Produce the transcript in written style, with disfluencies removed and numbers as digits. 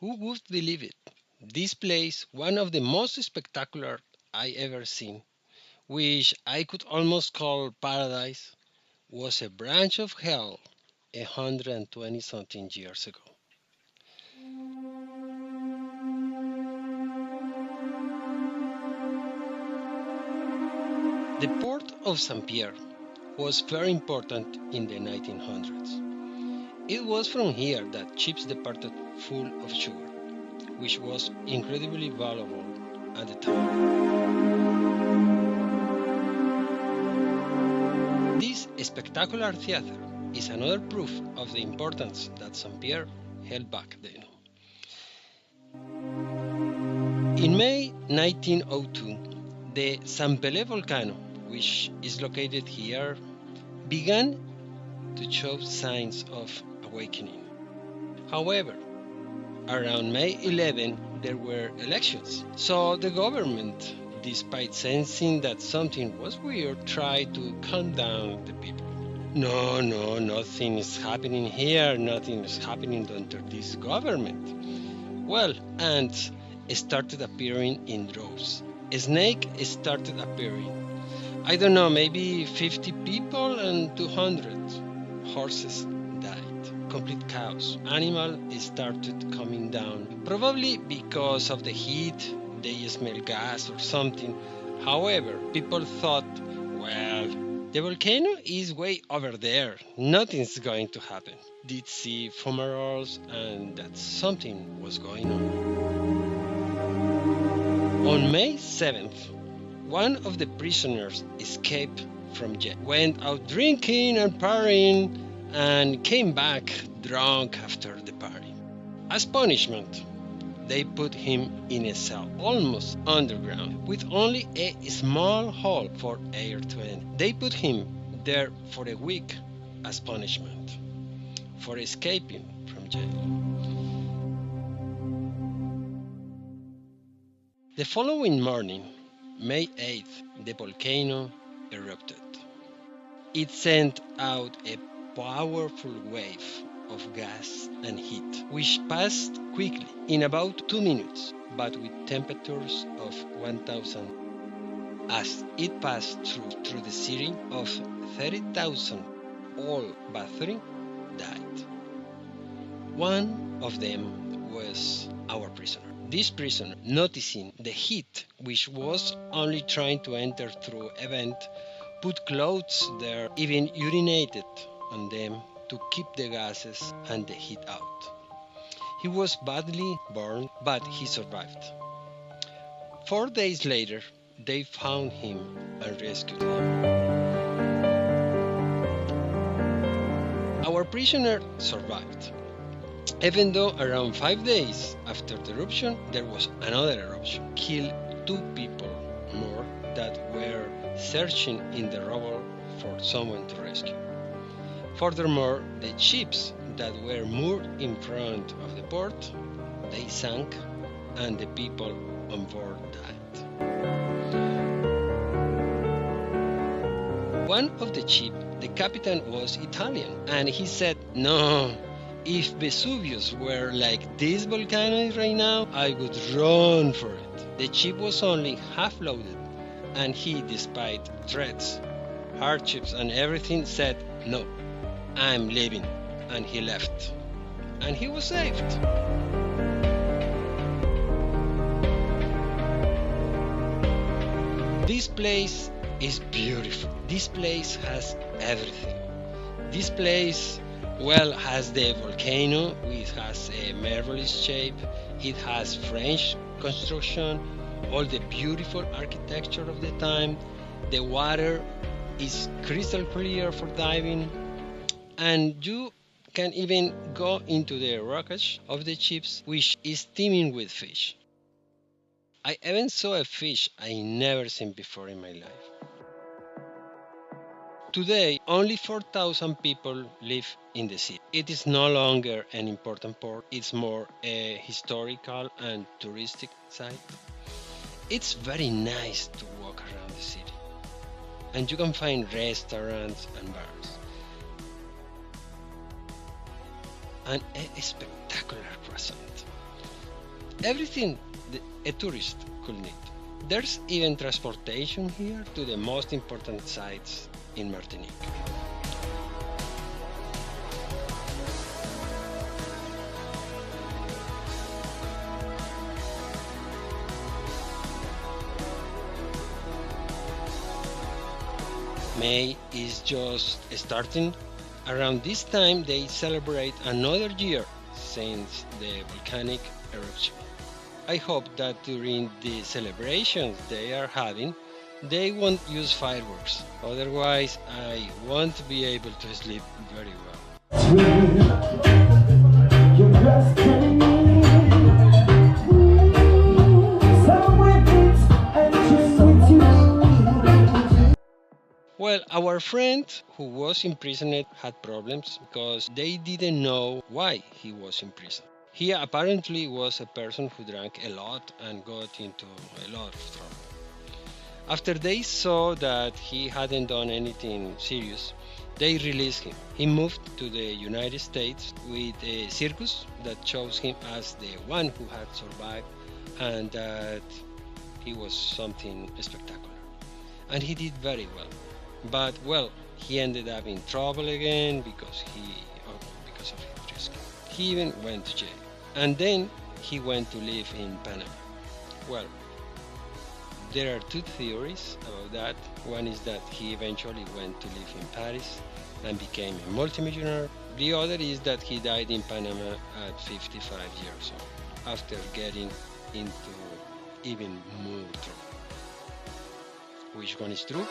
Who would believe it? This place, one of the most spectacular I ever seen, which I could almost call paradise, was a branch of hell 120 something years ago. The port of St. Pierre was very important in the 1900s. It was from here that ships departed full of sugar, which was incredibly valuable at the time. This spectacular theater is another proof of the importance that St. Pierre held back then. In May 1902, the San Pelé volcano, which is located here, began to show signs of awakening. However, around May 11, there were elections, so the government, despite sensing that something was weird, tried to calm down the people. No, nothing is happening here, nothing is happening under this government. Well, ants started appearing in droves. A snake started appearing. I don't know, maybe 50 people and 200 horses died. Complete chaos. Animals started coming down, probably because of the heat, they smell gas or something. However, people thought, well, the volcano is way over there, nothing's going to happen. Did see fumaroles and that something was going on May 7th, one of the prisoners escaped from jail, went out drinking and partying, and came back drunk after the party. As punishment, they put him in a cell almost underground with only a small hole for air to enter. They put him there for a week as punishment for escaping from jail. The following morning, May 8th, the volcano erupted. It sent out a powerful wave of gas and heat, which passed quickly in about 2 minutes, but with temperatures of 1000. As it passed through the city, of 30,000, all but 3 died. One of them was our prisoner. This prisoner, noticing the heat, which was only trying to enter through a vent, put clothes there, even urinated on them to keep the gases and the heat out. He was badly burned, but he survived. 4 days later, they found him and rescued him. Our prisoner survived, even though around 5 days after the eruption, there was another eruption, killed 2 people more that were searching in the rubble for someone to rescue. Furthermore, the ships that were moored in front of the port, they sank and the people on board died. One of the ships, the captain was Italian, and he said, "No, if Vesuvius were like this volcano right now, I would run for it." The ship was only half loaded, and he, despite threats, hardships, and everything, said, "No, I'm leaving," and he left. And he was saved. This place is beautiful. This place has everything. This place, well, has the volcano, which has a marvelous shape. It has French construction, all the beautiful architecture of the time. The water is crystal clear for diving, and you can even go into the wreckage of the ships, which is teeming with fish. I even saw a fish I never seen before in my life. Today, only 4,000 people live in the city. It is no longer an important port, it's more a historical and touristic site. It's very nice to walk around the city, and you can find restaurants and bars. And a spectacular croissant. everything a tourist could need. There's even transportation here to the most important sites in Martinique. May is just starting. Around this time, they celebrate another year since the volcanic eruption. I hope that during the celebrations they are having, they won't use fireworks. Otherwise, I won't be able to sleep very well. Well, our friend who was imprisoned had problems because they didn't know why he was in prison. He apparently was a person who drank a lot and got into a lot of trouble. After they saw that he hadn't done anything serious, they released him. He moved to the United States with a circus that chose him as the one who had survived and that he was something spectacular. And he did very well. But well, he ended up in trouble again because of his risk. He even went to jail. And then he went to live in Panama. Well, there are two theories about that. One is that he eventually went to live in Paris and became a multimillionaire. The other is that he died in Panama at 55 years old after getting into even more trouble. Which one is true?